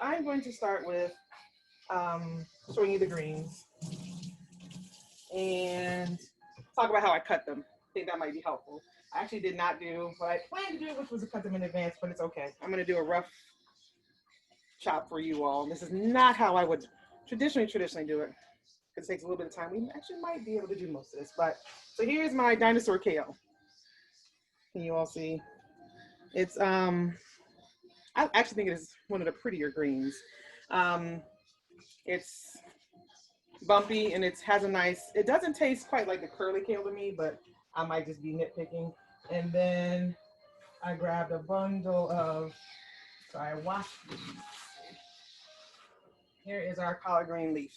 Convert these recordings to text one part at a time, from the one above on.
I'm going to start with showing you the greens and talk about how I cut them. I think that might be helpful. I actually did not do what I planned to do, which was to cut them in advance, but it's okay. I'm going to do a rough chop for you all. This is not how I would traditionally do it because it takes a little bit of time. We actually might be able to do most of this, but so here's my dinosaur kale. Can you all see? It's I actually think it is one of the prettier greens. Um, it's bumpy and it has a nice, it doesn't taste quite like the curly kale to me, but I might just be nitpicking. And then I grabbed a bundle of, so I washed these. Here is our collard green leaf.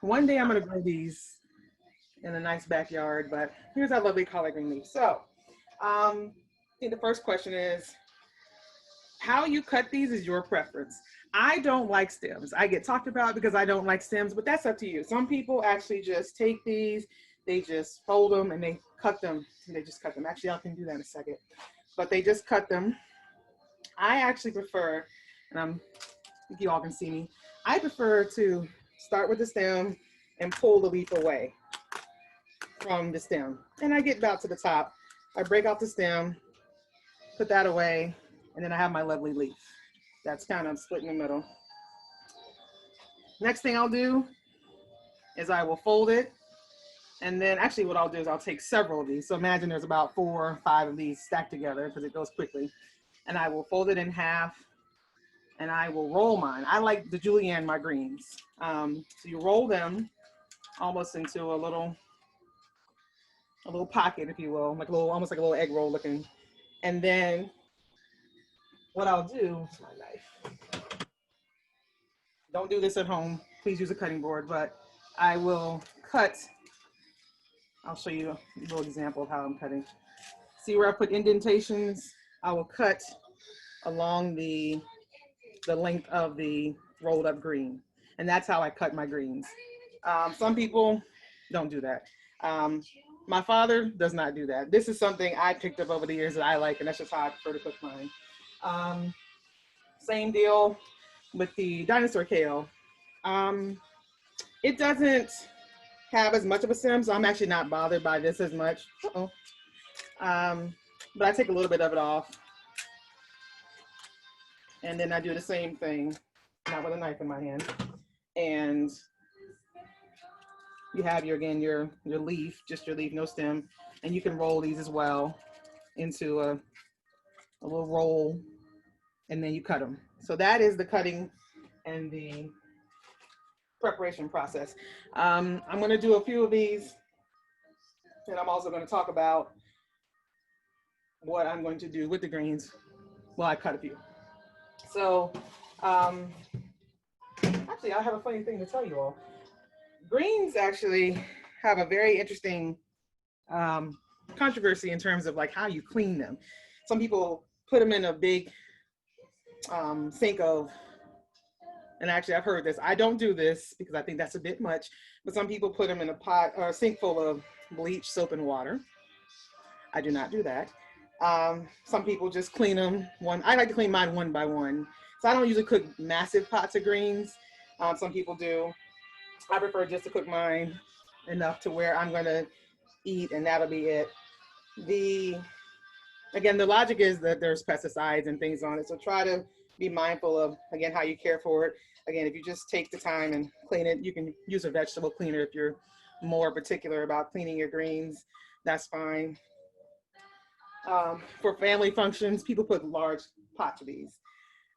One day I'm gonna grow these in a nice backyard, but here's our lovely collard green leaf. So I think the first question is, how you cut these is your preference. I don't like stems. I get talked about because I don't like stems, but that's up to you. Some people actually just take these, they just fold them and they cut them. And they just cut them. Actually, I can do that in a second. But they just cut them. I actually prefer, and I think you all can see me, I prefer to start with the stem and pull the leaf away from the stem. And I get about to the top. I break off the stem, put that away, and then I have my lovely leaf. That's kind of split in the middle. Next thing I'll do is I will fold it. And then actually what I'll do is I'll take several of these. So imagine there's about 4 or 5 of these stacked together because it goes quickly. And I will fold it in half and I will roll mine. I like the julienne my greens. So you roll them almost into a little pocket, if you will, like a little, almost like a little egg roll looking. And then what I'll do, my knife. Don't do this at home. Please use a cutting board, but I will cut. I'll show you a little example of how I'm cutting. See where I put indentations? I will cut along the length of the rolled up green. And that's how I cut my greens. Some people don't do that. My father does not do that. This is something I picked up over the years that I like, and that's just how I prefer to cook mine. Same deal with the dinosaur kale. It doesn't have as much of a stem, so I'm actually not bothered by this as much. But I take a little bit of it off. And then I do the same thing, not with a knife in my hand. And you have your leaf, just your leaf, no stem. And you can roll these as well into a little roll, and then you cut them. So that is the cutting and the preparation process. I'm gonna do a few of these, and I'm also gonna talk about what I'm going to do with the greens while I cut a few. So actually, I have a funny thing to tell you all. Greens actually have a very interesting controversy in terms of like how you clean them. Some people put them in a big sink of, and actually I've heard this, I don't do this because I think that's a bit much, but some people put them in a pot or a sink full of bleach, soap, and water. I do not do that. Some people just clean them I like to clean mine one by one. So I don't usually cook massive pots of greens. Some people do. I prefer just to cook mine enough to where I'm gonna eat and that'll be it. Again, the logic is that there's pesticides and things on it. So try to be mindful of, again, how you care for it. Again, if you just take the time and clean it, you can use a vegetable cleaner if you're more particular about cleaning your greens, that's fine. For family functions, people put large pots of these.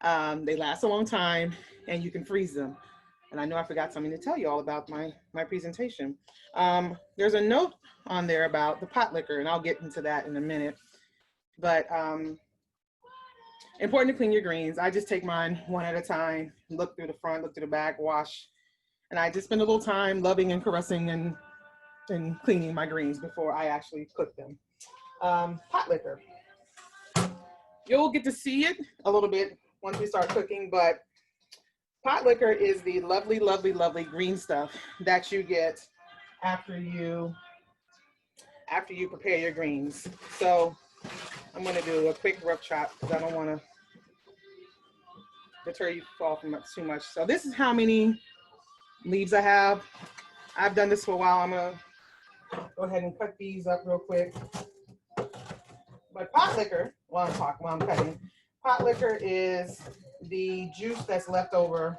They last a long time and you can freeze them. And I know I forgot something to tell you all about my presentation. There's a note on there about the pot liquor, and I'll get into that in a minute. But important to clean your greens. I just take mine one at a time, look through the front, look through the back, wash. And I just spend a little time loving and caressing and cleaning my greens before I actually cook them. Pot liquor. You'll get to see it a little bit once we start cooking, but pot liquor is the lovely, lovely, lovely green stuff that you get after you prepare your greens. So I'm gonna do a quick rough chop because I don't wanna deter you from too much. So this is how many leaves I have. I've done this for a while. I'm gonna go ahead and cut these up real quick. But pot liquor, while I'm cutting, pot liquor is the juice that's left over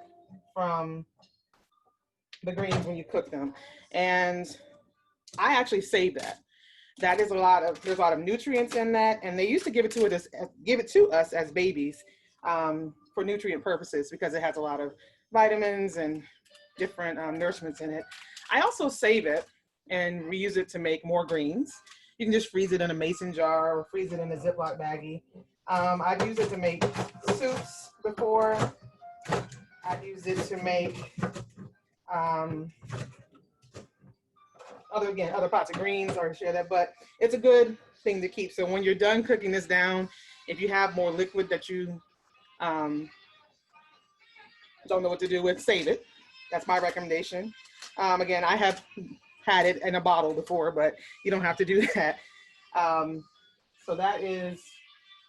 from the greens when you cook them. And I actually save that. That is there's a lot of nutrients in that. And they used to give it to us as babies for nutrient purposes because it has a lot of vitamins and different nourishments in it. I also save it and reuse it to make more greens. You can just freeze it in a mason jar or freeze it in a Ziploc baggie. I've used it to make soups before. I've used it to make other pots of greens or share that, but it's a good thing to keep. So when you're done cooking this down, if you have more liquid that you don't know what to do with, save it. That's my recommendation. Again, I have had it in a bottle before, but you don't have to do that. So that is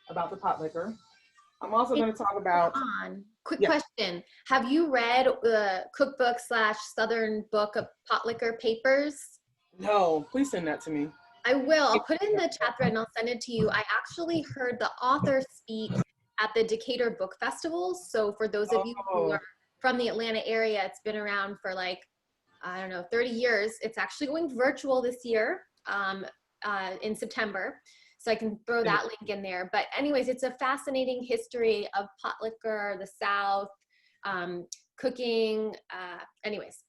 about the pot liquor. I'm also going to talk about. Quick question. Have you read the cookbook / Southern Book of Pot Liquor Papers? No, please send that to me. I will. I'll put it in the chat thread and I'll send it to you. I actually heard the author speak at the Decatur Book Festival. So for those of you who are from the Atlanta area, it's been around for like, I don't know, 30 years. It's actually going virtual this year in September. So I can throw that link in there. But anyways, it's a fascinating history of pot liquor, the South, cooking. Anyways,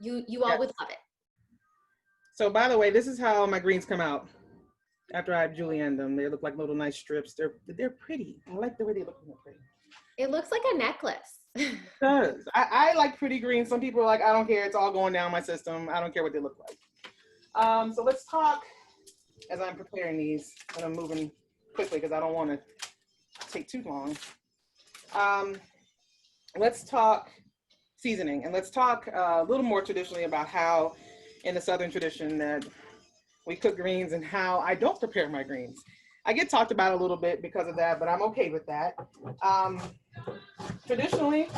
you all would love it. So by the way, this is how my greens come out after I julienne them. They look like little nice strips. They're pretty. I like the way they look. Pretty. It looks like a necklace. It does. I like pretty greens. Some people are like, I don't care. It's all going down my system. I don't care what they look like. So let's talk as I'm preparing these, and I'm moving quickly because I don't want to take too long. Let's talk seasoning, and let's talk a little more traditionally about how in the Southern tradition that we cook greens and how I don't prepare my greens. I get talked about a little bit because of that, but I'm okay with that. Traditionally,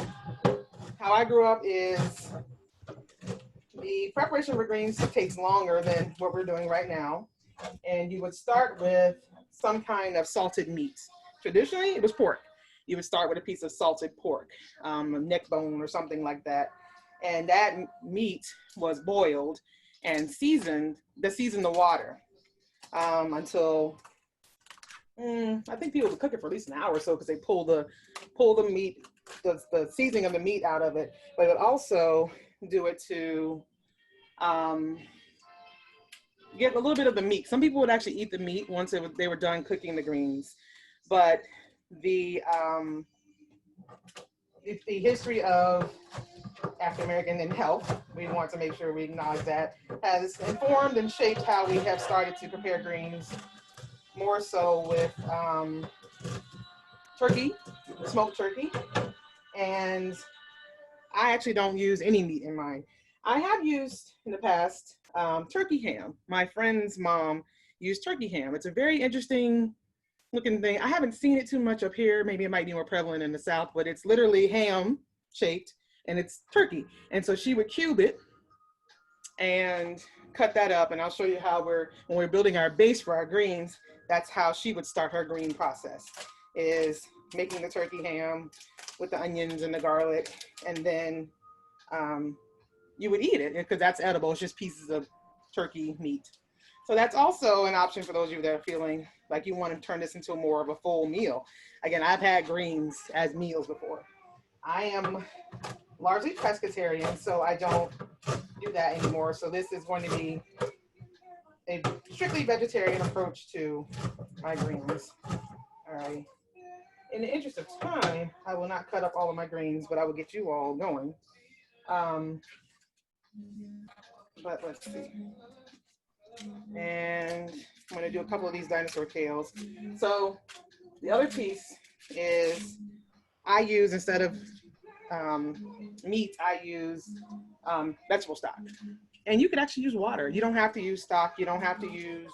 how I grew up is the preparation for greens takes longer than what we're doing right now. And you would start with some kind of salted meat. Traditionally, it was pork. You would start with a piece of salted pork, a neck bone or something like that. And that meat was boiled and seasoned the water until, I think people would cook it for at least an hour or so because they pull the meat, the seasoning of the meat out of it. But it would also do it to get a little bit of the meat. Some people would actually eat the meat once they were done cooking the greens. But the history of African American in health, we want to make sure we acknowledge that, has informed and shaped how we have started to prepare greens, more so with turkey, smoked turkey. And I actually don't use any meat in mine. I have used in the past turkey ham. My friend's mom used turkey ham. It's a very interesting looking thing. I haven't seen it too much up here. Maybe it might be more prevalent in the South, but it's literally ham shaped and it's turkey. And so she would cube it and cut that up. And I'll show you how when we're building our base for our greens, that's how she would start her green process, is making the turkey ham with the onions and the garlic. And then you would eat it because that's edible. It's just pieces of turkey meat. So that's also an option for those of you that are feeling like you want to turn this into more of a full meal. Again, I've had greens as meals before. I am largely pescatarian, so I don't do that anymore. So this is going to be a strictly vegetarian approach to my greens. All right. In the interest of time, I will not cut up all of my greens, but I will get you all going. But let's see. And I'm going to do a couple of these dinosaur tails. So the other piece is I use, instead of meat, I use vegetable stock. And you can actually use water. You don't have to use stock. You don't have to use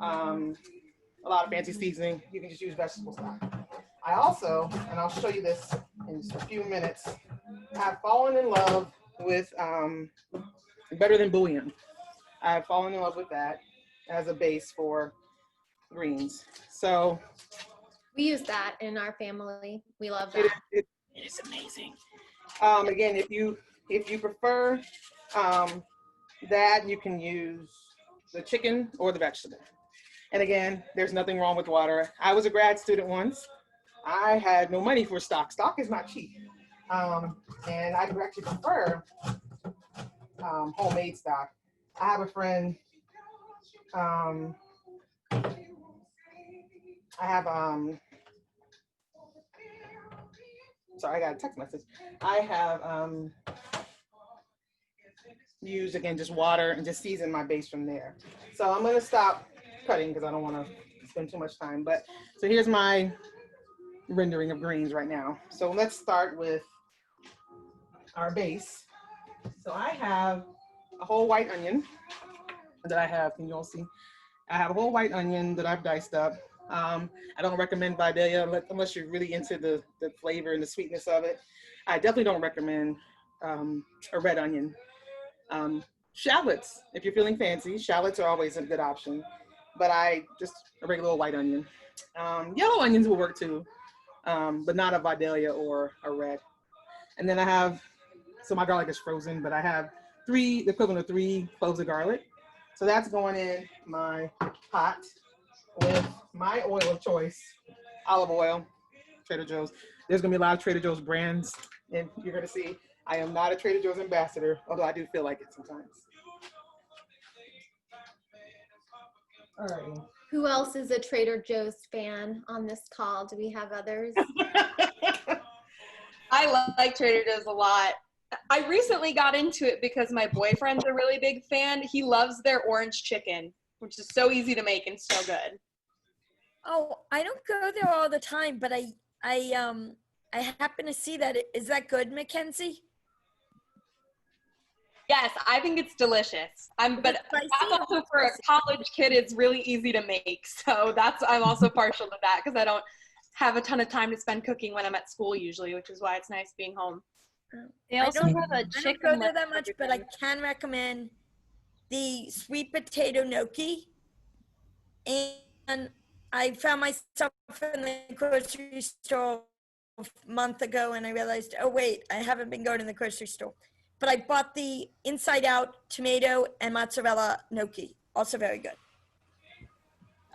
a lot of fancy seasoning. You can just use vegetable stock. I also, and I'll show you this in just a few minutes. I've fallen in love with Better Than Bouillon. I've fallen in love with that as a base for greens. So We use that in our family. We love that. it is amazing. Again, if you prefer that, you can use the chicken or the vegetable. And again, there's nothing wrong with water. I was a grad student once. I had no money for stock. Stock is not cheap. And I actually prefer homemade stock. I have a friend, sorry, I got a text message. I have used, again, just water and just season my base from there. So I'm gonna stop cutting because I don't wanna spend too much time. But so here's my rendering of greens right now. So let's start with our base. So I have a whole white onion that I have, can you all see? I have a whole white onion that I've diced up. I don't recommend Vidalia unless you're really into the flavor and the sweetness of it. I definitely don't recommend a red onion. Shallots, if you're feeling fancy, shallots are always a good option, but I just a regular white onion. Yellow onions will work too, but not a Vidalia or a red. And then I have, so my garlic is frozen, but I have the equivalent of 3 cloves of garlic. So that's going in my pot with my oil of choice, olive oil, Trader Joe's. There's gonna be a lot of Trader Joe's brands, and you're gonna see I am not a Trader Joe's ambassador, although I do feel like it sometimes. All right. Who else is a Trader Joe's fan on this call? Do we have others? I like Trader Joe's a lot. I recently got into it because my boyfriend's a really big fan. He loves their orange chicken, which is so easy to make and so good. Oh, I don't go there all the time, but I happen to see that. Is that good, Mackenzie? Yes, I think it's delicious. But that's also for a college kid, it's really easy to make. So I'm also partial to that because I don't have a ton of time to spend cooking when I'm at school usually, which is why it's nice being home. They also have a I don't chicken. go there that much, but I can recommend the sweet potato gnocchi. And I found myself in the grocery store a month ago and I realized, oh wait, I haven't been going to the grocery store. But I bought the inside out tomato and mozzarella gnocchi, also very good.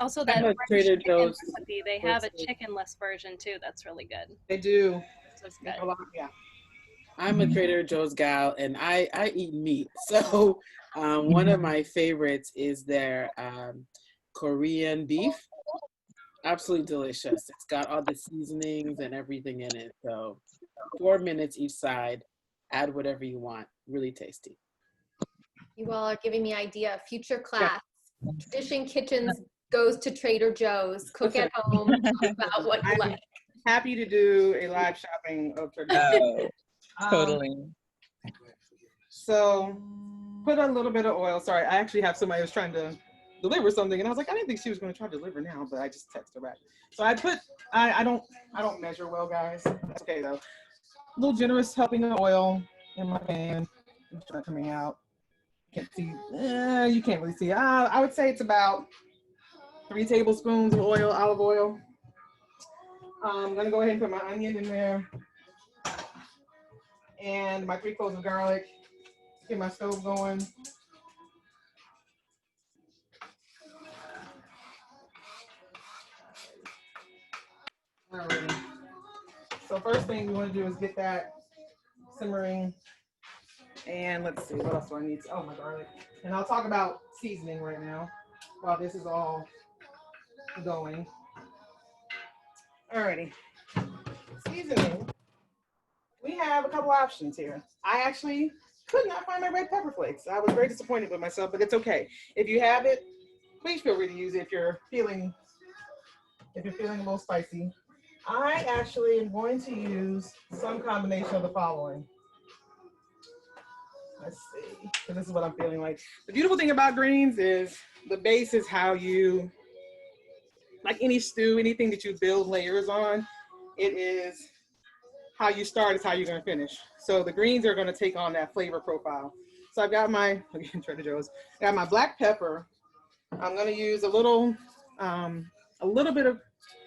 Also, that at Trader Joe's recipe, they have a chickenless version too. That's really good. They do. So it's good. Yeah. I'm a Trader Joe's gal, and I eat meat. So one of my favorites is their Korean beef. Absolutely delicious. It's got all the seasonings and everything in it. So 4 minutes each side. Add whatever you want. Really tasty. You all are giving me idea. Future class. Tradition Kitchens goes to Trader Joe's. Cook at home. Talk about what you like. Happy to do a live shopping of Trader Joe's. Totally. So put a little bit of oil. Sorry, I actually have somebody who's trying to deliver something, and I was like, I didn't think she was going to try to deliver now, but I just texted her back. So I don't measure well, guys. That's okay though. A little generous helping of oil in my pan. It's not coming out. Can't see. You can't really see. I would say it's about 3 tablespoons of oil, olive oil. I'm gonna go ahead and put my onion in there. And my 3 cloves of garlic. Get my stove going. Alrighty. So first thing we want to do is get that simmering. And let's see, what else do I need? Oh, my garlic. And I'll talk about seasoning right now while this is all going. Alrighty. Seasoning. We have a couple options here. I actually could not find my red pepper flakes. I was very disappointed with myself, but it's okay. If you have it, please feel free to use it if you're feeling a little spicy. I actually am going to use some combination of the following. Let's see, because this is what I'm feeling like. The beautiful thing about greens is the base is how you, like any stew, anything that you build layers on, it is how you start is how you're going to finish. So the greens are going to take on that flavor profile. So I've got my, again, Trader Joe's, I got my black pepper. I'm going to use a little bit of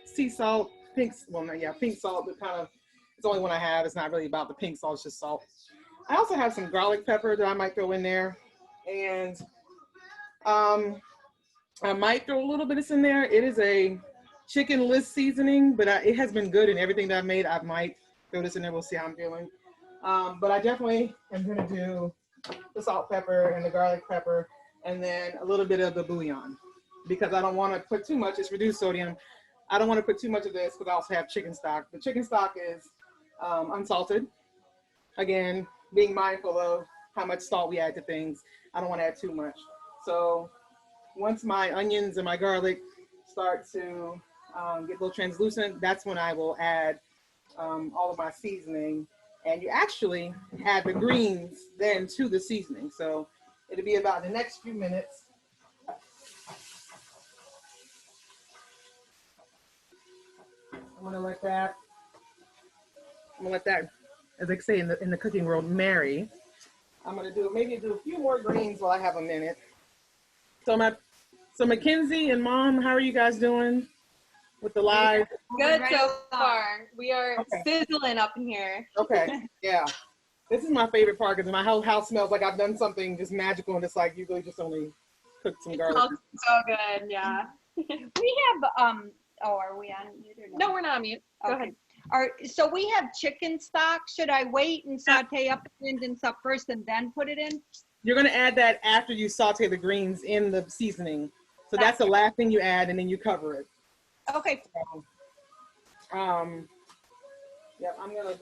sea salt, pink salt, but kind of, it's the only one I have. It's not really about the pink salt, it's just salt. I also have some garlic pepper that I might throw in there. And I might throw a little bit of this in there. It is a chicken list seasoning, but it has been good in everything that I've made. I might throw this in there. We'll see how I'm feeling. But I definitely am going to do the salt, pepper, and the garlic pepper, and then a little bit of the bouillon, because I don't want to put too much. It's reduced sodium. I don't want to put too much of this because I also have chicken stock. The chicken stock is unsalted. Again, being mindful of how much salt we add to things. I don't want to add too much. So once my onions and my garlic start to get a little translucent, that's when I will add all of my seasoning. And you actually add the greens then to the seasoning. So it'll be about the next few minutes. I'm gonna let that, as they say in the cooking world, marry. I'm gonna maybe do a few more greens while I have a minute. So Mackenzie and Mom, how are you guys doing with the live? Good so far. We are sizzling up in here. Okay, yeah. This is my favorite part because my whole house smells like I've done something just magical, and it's like you really just only cooked some garlic. Smells so good, yeah. We have are we on mute or no? No, we're not on mute. Go ahead. So we have chicken stock. Should I wait and saute up the greens and stuff first and then put it in? You're gonna add that after you saute the greens in the seasoning. So that's the last thing you add, and then you cover it. Okay. So, yeah, I'm gonna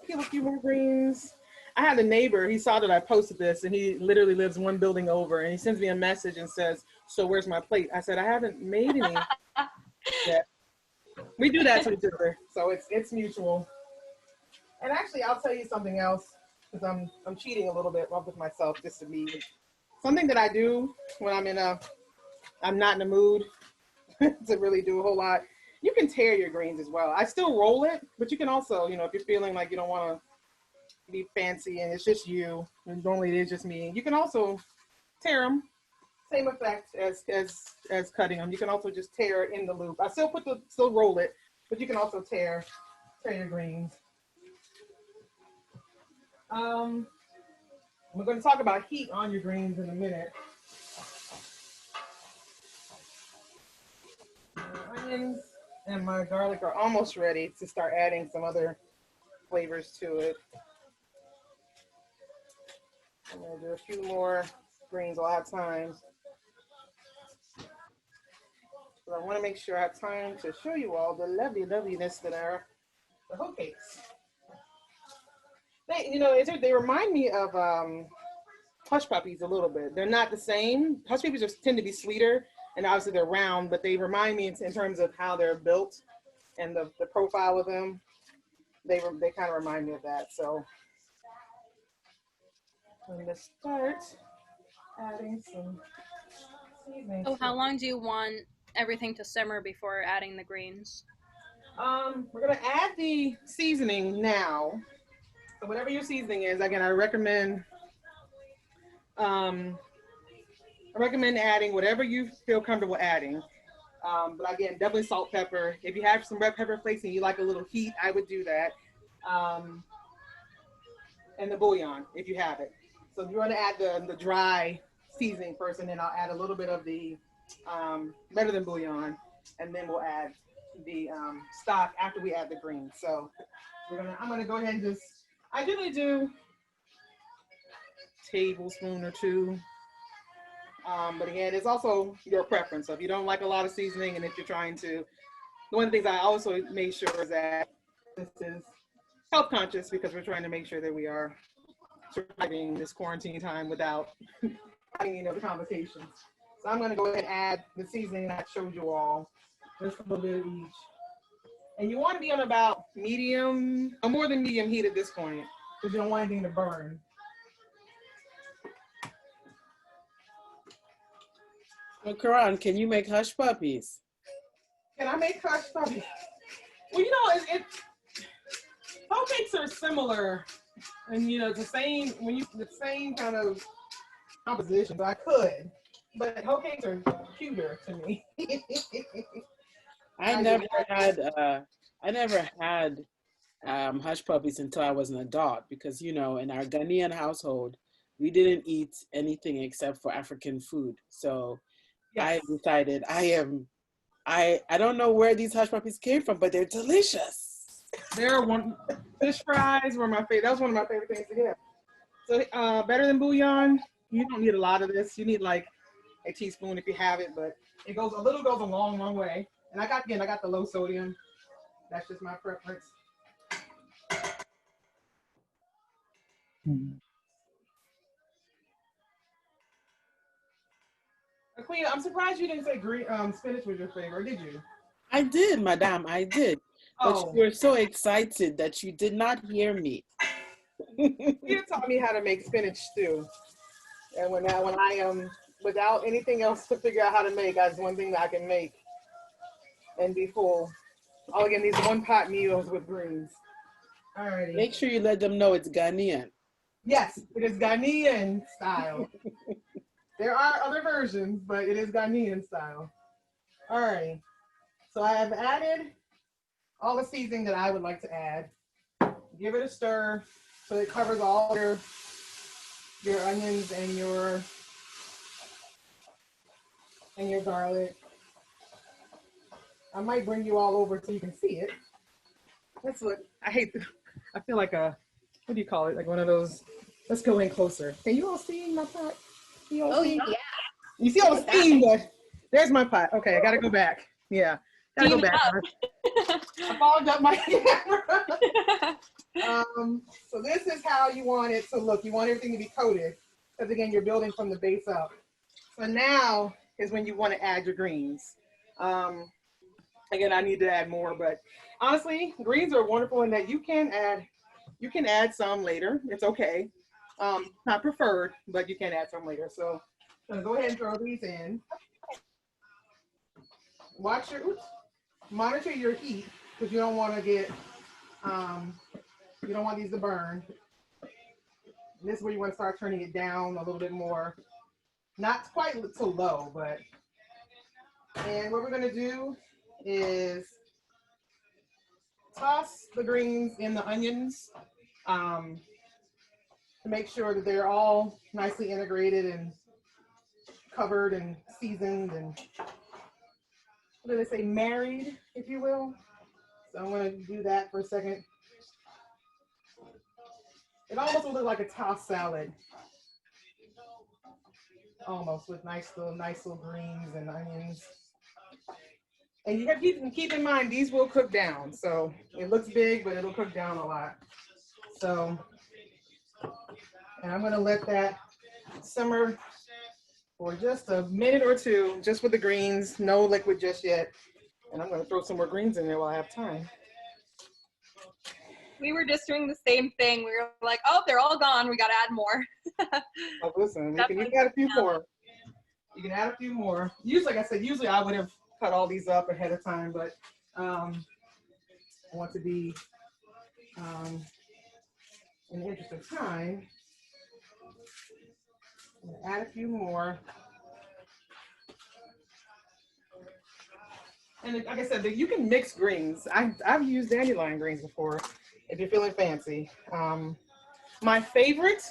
give a few more greens. I had a neighbor, he saw that I posted this, and he literally lives one building over, and he sends me a message and says, so where's my plate? I said, I haven't made any yet. We do that to each other, so it's mutual. And actually, I'll tell you something else, because I'm cheating a little bit with myself just to be. Something that I do when I'm not in the mood to really do a whole lot. You can tear your greens as well. I still roll it, but you can also, if you're feeling like you don't want to be fancy and it's just you, and normally it is just me, you can also tear them. Same effect as cutting them. You can also just tear it in the loop. I still roll it, but you can also tear your greens. We're going to talk about heat on your greens in a minute. My onions and my garlic are almost ready to start adding some other flavors to it. I'm going to do a few more greens while I have time. But I want to make sure I have time to show you all the loveliness that are the Hoecakes. They remind me of hush puppies a little bit. They're not the same. Hush puppies just tend to be sweeter, and obviously they're round, but they remind me in terms of how they're built and the profile of them. They kind of remind me of that. So I'm going to start adding some seasoning. So how long do you want everything to simmer before adding the greens? We're going to add the seasoning now. So whatever your seasoning is, again, I recommend adding whatever you feel comfortable adding. But again, definitely salt, pepper. If you have some red pepper flakes and you like a little heat, I would do that. And the bouillon, if you have it. So you want to add the dry seasoning first, and then I'll add a little bit of the better than bouillon, and then we'll add the stock after we add the greens. So I'm gonna go ahead and just, I generally do a tablespoon or two. But again, it's also your preference. So if you don't like a lot of seasoning, and if you're trying to, one of the things I also make sure is that this is health conscious, because we're trying to make sure that we are surviving this quarantine time without having the complications. So I'm going to go ahead and add the seasoning that I showed you all, just a little bit of each. And you want to be on about medium, or more than medium heat at this point, because you don't want anything to burn. Well, Karan, can you make hush puppies? Can I make hush puppies? Well, Hoecakes similar, and you know, the same the same kind of composition. So I could, but Hoecakes are cuter to me. I never had hush puppies until I was an adult because, you know, in our Ghanaian household, we didn't eat anything except for African food. So I Yes. decided I don't know where these hush puppies came from, but they're delicious. Fish fries were my favorite. That was one of my favorite things to get. So better than bouillon. You don't need a lot of this. You need like a teaspoon if you have it, but it goes a long, long way. And I got the low sodium. That's just my preference. Queen, I'm surprised you didn't say green spinach was your favorite, did you? I did, madame, I did. But Oh, you were so excited that you did not hear me. you taught me how to make spinach stew. And when I am without anything else to figure out how to make, that's one thing that I can make and be full. All again, these one pot meals with greens. Alrighty. Make sure you let them know it's Ghanaian. Yes, it is Ghanaian style. There are other versions, but it is Ghanaian style. Alrighty. So I have added all the seasoning that I would like to add. Give it a stir so it covers all your onions and your garlic. I might bring you all over so you can see it. That's what I feel like what do you call it? Like one of those, let's go in closer. Can you all see my pot? You all see? Yeah. You see all the steam, but there's my pot. Okay, I gotta go back. Yeah, gotta go back. I fogged up my camera. So this is how you want it to look. You want everything to be coated, because again, you're building from the base up. So now is when you want to add your greens. Again, I need to add more, but honestly, greens are wonderful in that you can add some later. It's okay. Not preferred, but you can add some later. So go ahead and throw these in. Monitor your heat because you don't want to get, you don't want these to burn. And this is where you want to start turning it down a little bit more. Not quite so low, but, and what we're going to do is toss the greens in the onions to make sure that they're all nicely integrated and covered and seasoned and, what do they say, married, if you will. So I'm going to do that for a second. It almost will look like a tossed salad. Almost, with nice little greens and onions. And you have to keep in mind, these will cook down. So it looks big, but it'll cook down a lot. So, and I'm gonna let that simmer for just a minute or two, just with the greens, no liquid just yet. And I'm gonna throw some more greens in there while I have time. We were just doing the same thing. We were like, oh, they're all gone. We got to add more. Oh, listen, you can add a few more. You can add a few more. Usually, like I said, I would have cut all these up ahead of time, but I want to be, in the interest of time, I'm gonna add a few more. And like I said, you can mix greens. I've used dandelion greens before, if you're feeling fancy. My favorite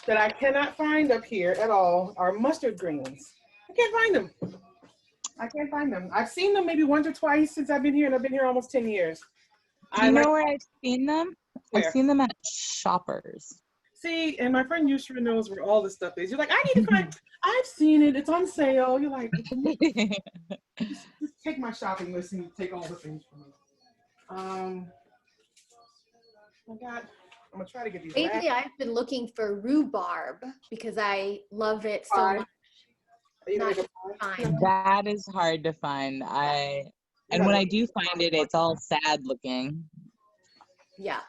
that I cannot find up here at all are mustard greens. I can't find them. I've seen them maybe once or twice since I've been here, and I've been here almost 10 years. Do you know where I've seen them? Where? I've seen them at Shoppers. See, and my friend Yusra knows where all this stuff is. You're like, I need to find, I've seen it, it's on sale. You're like, just take my shopping list and take all the things from me. I'm gonna try to get these. Lately, I've been looking for rhubarb because I love it so much. That is hard to find. And when I do find it, it's all sad looking. Yeah,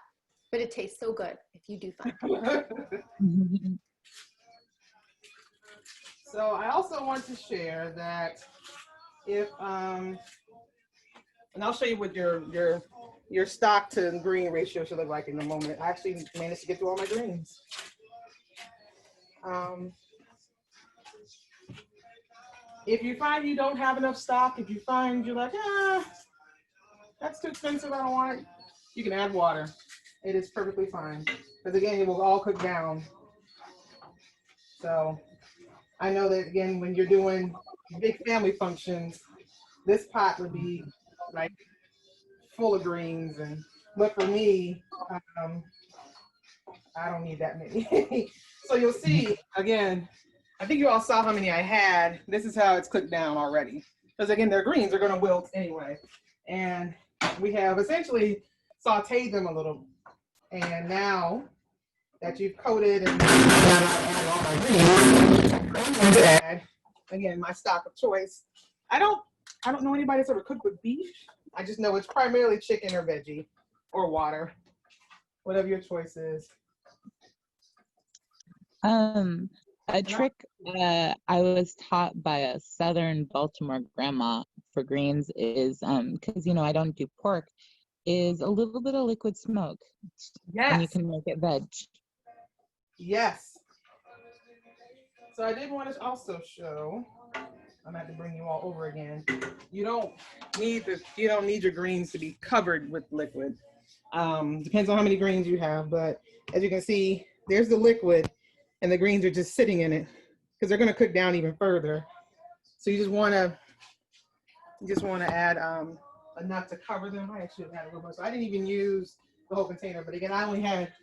but it tastes so good if you do find it. So I also want to share that if And I'll show you what your stock to green ratio should look like in a moment. I actually managed to get through all my greens. If you find you don't have enough stock, if you find you're like, that's too expensive, I don't want it, you can add water. It is perfectly fine. Because again, it will all cook down. So I know that again, when you're doing big family functions, this pot would be like full of greens. But for me, I don't need that many. So you'll see, again, I think you all saw how many I had. This is how it's cooked down already. Because again, they're greens, they're gonna wilt anyway. And we have essentially sauteed them a little. And now that you've coated and added all my greens, I'm going to add, again, my stock of choice. I don't know anybody that's ever cooked with beef. I just know it's primarily chicken or veggie or water, whatever your choice is. A trick I was taught by a Southern Baltimore grandma for greens is, because I don't do pork, is a little bit of liquid smoke. Yes. And you can make it veg. Yes. So I did want to also show, I'm gonna have to bring you all over again. You don't need your greens to be covered with liquid. Depends on how many greens you have, but as you can see, there's the liquid and the greens are just sitting in it because they're gonna cook down even further. So you just wanna add enough to cover them. I actually had a little more, so I didn't even use the whole container, but again, I only had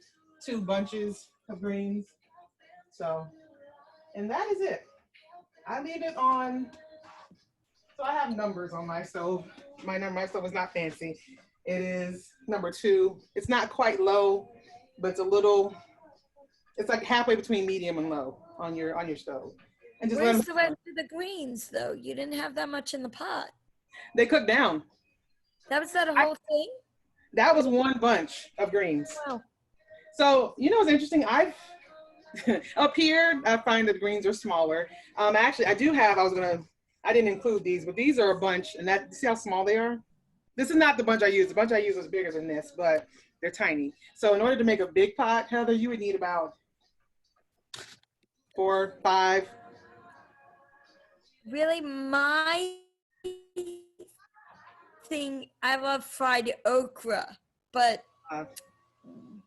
2 bunches of greens. So, and that is it. I leave it on, so I have numbers on my stove. My stove is not fancy. It is number 2. It's not quite low, but it's like halfway between medium and low on your stove. And just Where's the rest of the greens though? You didn't have that much in the pot. They cook down. That was that whole thing? That was one bunch of greens. Wow. So, what's interesting? Up here, I find that the greens are smaller. Actually, I didn't include these, but these are a bunch, and see how small they are? This is not the bunch I used. The bunch I used was bigger than this, but they're tiny. So in order to make a big pot, Heather, you would need about 4, 5. Really, my thing, I love fried okra, but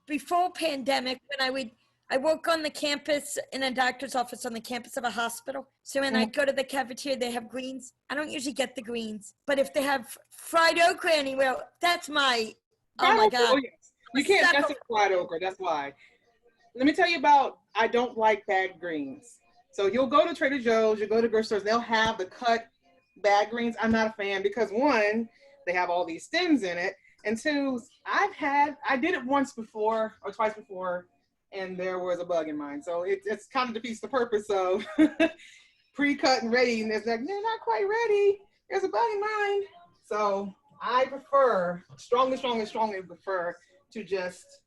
before pandemic, when I work on the campus in a doctor's office on the campus of a hospital. So when I go to the cafeteria, they have greens. I don't usually get the greens, but if they have fried okra anywhere, that's my, oh my God. Oh, yes. You can't mess with fried okra, that's why. Let me tell you I don't like bagged greens. So you'll go to Trader Joe's, you'll go to grocery stores, they'll have the cut bagged greens. I'm not a fan because 1, they have all these stems in it. And 2, I did it once before or twice before, and there was a bug in mine. So it's kind of defeats the purpose of pre-cut and ready. And it's like, they're not quite ready. There's a bug in mine. So I prefer, strongly prefer to just,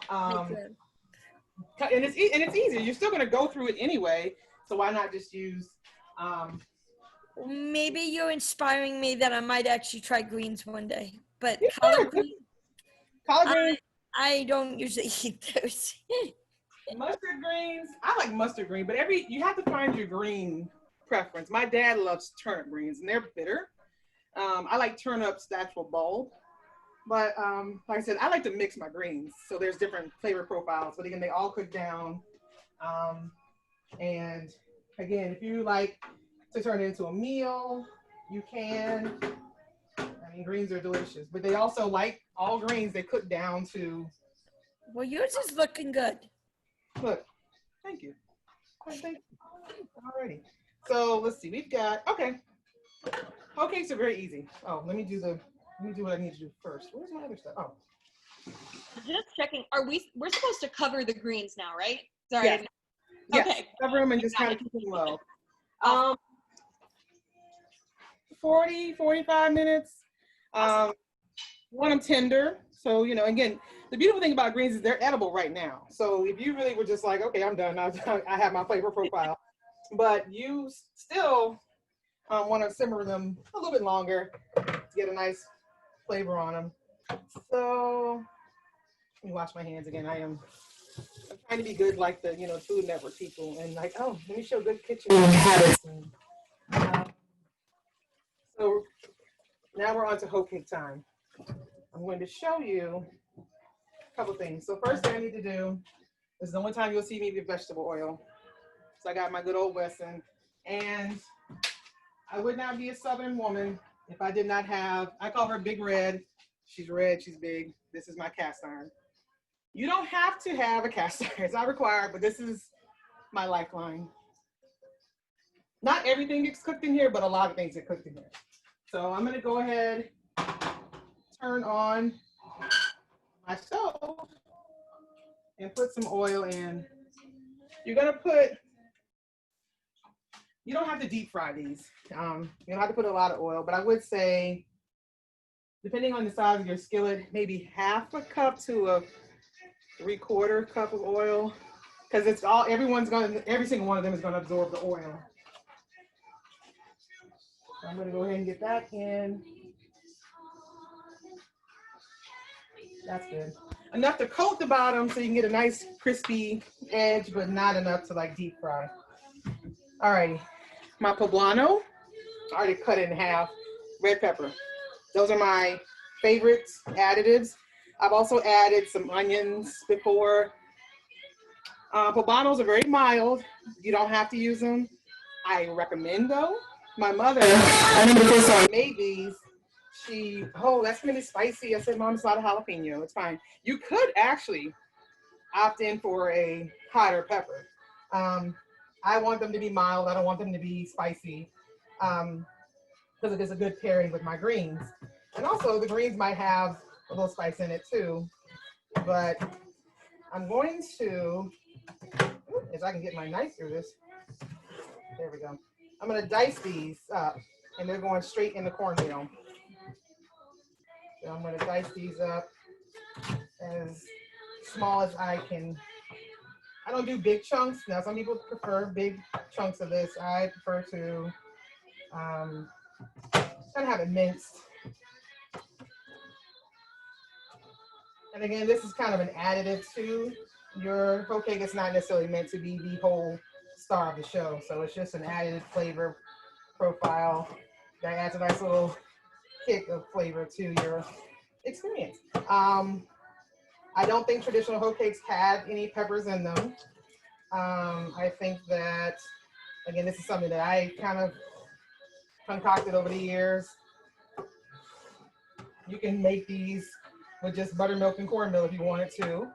cut, and it's easier. You're still gonna go through it anyway. So why not just use, maybe you're inspiring me that I might actually try greens one day. But collard greens, I don't usually eat those. Mustard greens, I like mustard green, but you have to find your green preference. My dad loves turnip greens, and they're bitter. I like turnips, the actual bulb. But like I said, I like to mix my greens, so there's different flavor profiles. But again, they all cook down. And again, if you like to turn it into a meal, you can. I mean, greens are delicious, but they also, like all greens, they cook down to. Well, yours is looking good. Look, thank you. Thank you. Alrighty. So let's see. We've got Hoecakes are very easy. Oh, let me do what I need to do first. Where's my other stuff? Oh. Just checking. We're supposed to cover the greens now, right? Sorry. Yes. Yes. Okay. Cover them and just kind of keep them low. 40, 45 minutes. Want them tender. So, again, the beautiful thing about greens is they're edible right now. So if you really were just like, okay, I'm done. I have my flavor profile. But you still want to simmer them a little bit longer to get a nice flavor on them. So let me wash my hands again. I'm trying to be good like the, Food Network people, and like, oh, let me show good kitchen habits. So now we're on to hoe cake time. I'm going to show you a couple things. So first thing I need to do, this is the only time you'll see me with vegetable oil. So I got my good old Wesson, and I would not be a Southern woman if I did not have, I call her Big Red. She's red, she's big. This is my cast iron. You don't have to have a cast iron, it's not required, but this is my lifeline. Not everything gets cooked in here, but a lot of things get cooked in here. So I'm gonna go ahead, turn on my stove and put some oil in. You're gonna put, you don't have to deep fry these. You don't have to put a lot of oil, but I would say, depending on the size of your skillet, maybe half a cup to a 3/4 cup of oil, because it's all, every single one of them is gonna absorb the oil. So I'm gonna go ahead and get that in. That's good. Enough to coat the bottom so you can get a nice crispy edge, but not enough to like deep fry. All right, my poblano, I already cut it in half. Red pepper. Those are my favorite additives. I've also added some onions before. Poblanos are very mild. You don't have to use them. I recommend though. My mother, I remember the first time I made these, that's gonna be spicy. I said, Mom, it's not a jalapeno, it's fine. You could actually opt in for a hotter pepper. I want them to be mild. I don't want them to be spicy because it is a good pairing with my greens. And also the greens might have a little spice in it too, but I'm going to, if I can get my knife through this, there we go. I'm gonna dice these up and they're going straight in the cornmeal. So I'm gonna dice these up as small as I can. I don't do big chunks. Now some people prefer big chunks of this. I prefer to kind of have it minced. And again, this is kind of an additive to your hoe cake. It's not necessarily meant to be the whole star of the show. So it's just an added flavor profile that adds a nice little kick of flavor to your experience. I don't think traditional hoe cakes have any peppers in them. I think that, again, this is something that I kind of concocted over the years. You can make these with just buttermilk and cornmeal if you wanted to.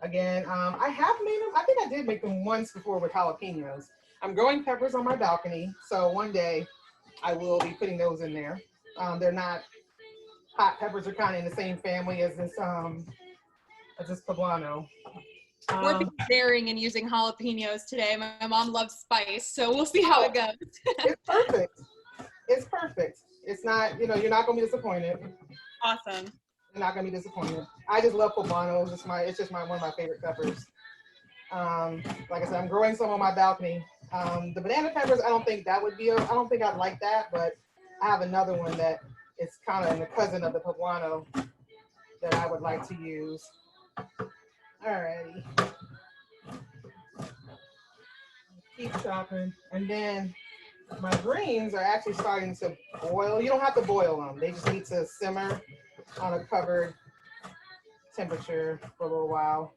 Again, I have made them, I think I did make them once before with jalapenos. I'm growing peppers on my balcony, so one day I will be putting those in there. They're not, hot peppers are kind of in the same family as this poblano. We're daring and using jalapenos today. My mom loves spice, so we'll see how it goes. It's perfect. It's perfect. It's not, you're not gonna be disappointed. Awesome. You're not gonna be disappointed. I just love poblanos. It's just one of my favorite peppers. Like I said, I'm growing some on my balcony. The banana peppers, I don't think I'd like that, but I have another one that is kind of the cousin of the poblano that I would like to use. Alrighty. Keep chopping. And then my greens are actually starting to boil. You don't have to boil them. They just need to simmer on a covered temperature for a little while.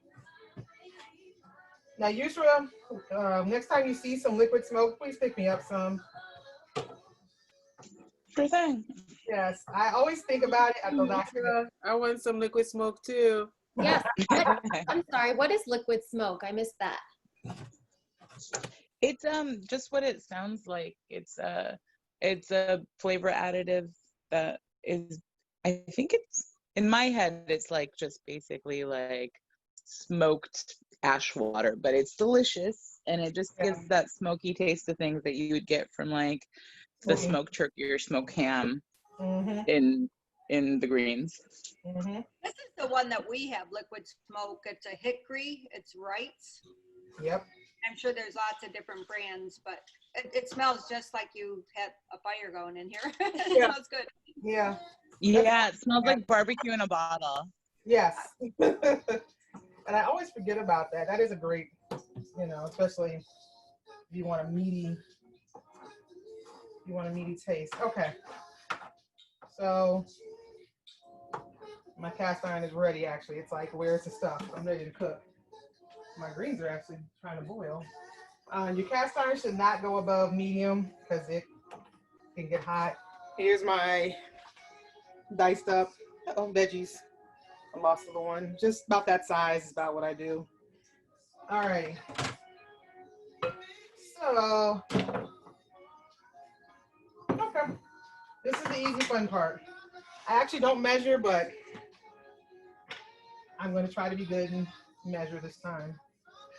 Now, Yusra, next time you see some liquid smoke, please pick me up some. Sure thing. Yes, I always think about it at the last minute. I want some liquid smoke too. Yes. I'm sorry. What is liquid smoke? I missed that. It's just what it sounds like. It's a flavor additive that is, I think it's, in my head, it's like just basically like smoked ash water, but it's delicious and it just gives that smoky taste of things that you would get from like the smoked turkey or smoked ham in the greens. This is the one that we have, liquid smoke. It's a hickory, it's Wright's. Yep. I'm sure there's lots of different brands, but it smells just like you had a fire going in here. It smells good. Yeah. Yeah, it smells like barbecue in a bottle. Yes. And I always forget about that. That is a great, especially if you want a meaty taste. Okay. So my cast iron is ready, actually. It's like, where's the stuff? I'm ready to cook. My greens are actually trying to boil. Your cast iron should not go above medium because it can get hot. Here's my diced up veggies. I lost a little one. Just about that size is about what I do. All right. So, okay. This is the easy fun part. I actually don't measure, but I'm going to try to be good and measure this time.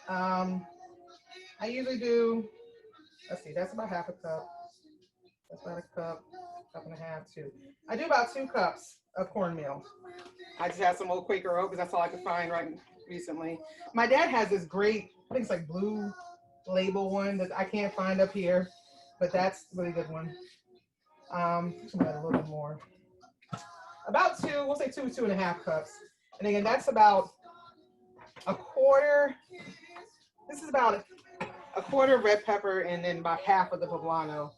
I usually do, let's see, that's about half a cup. That's about a cup and a half, too. I do about 2 cups of cornmeal. I just had some old Quaker Oat because that's all I could find recently. My dad has this great, I think it's like Blue Label one that I can't find up here, but that's a really good one. I'm gonna add a little bit more. About 2, we'll say 2.5 cups. And again, that's about a quarter. This is about a quarter of red pepper and then about half of the poblano,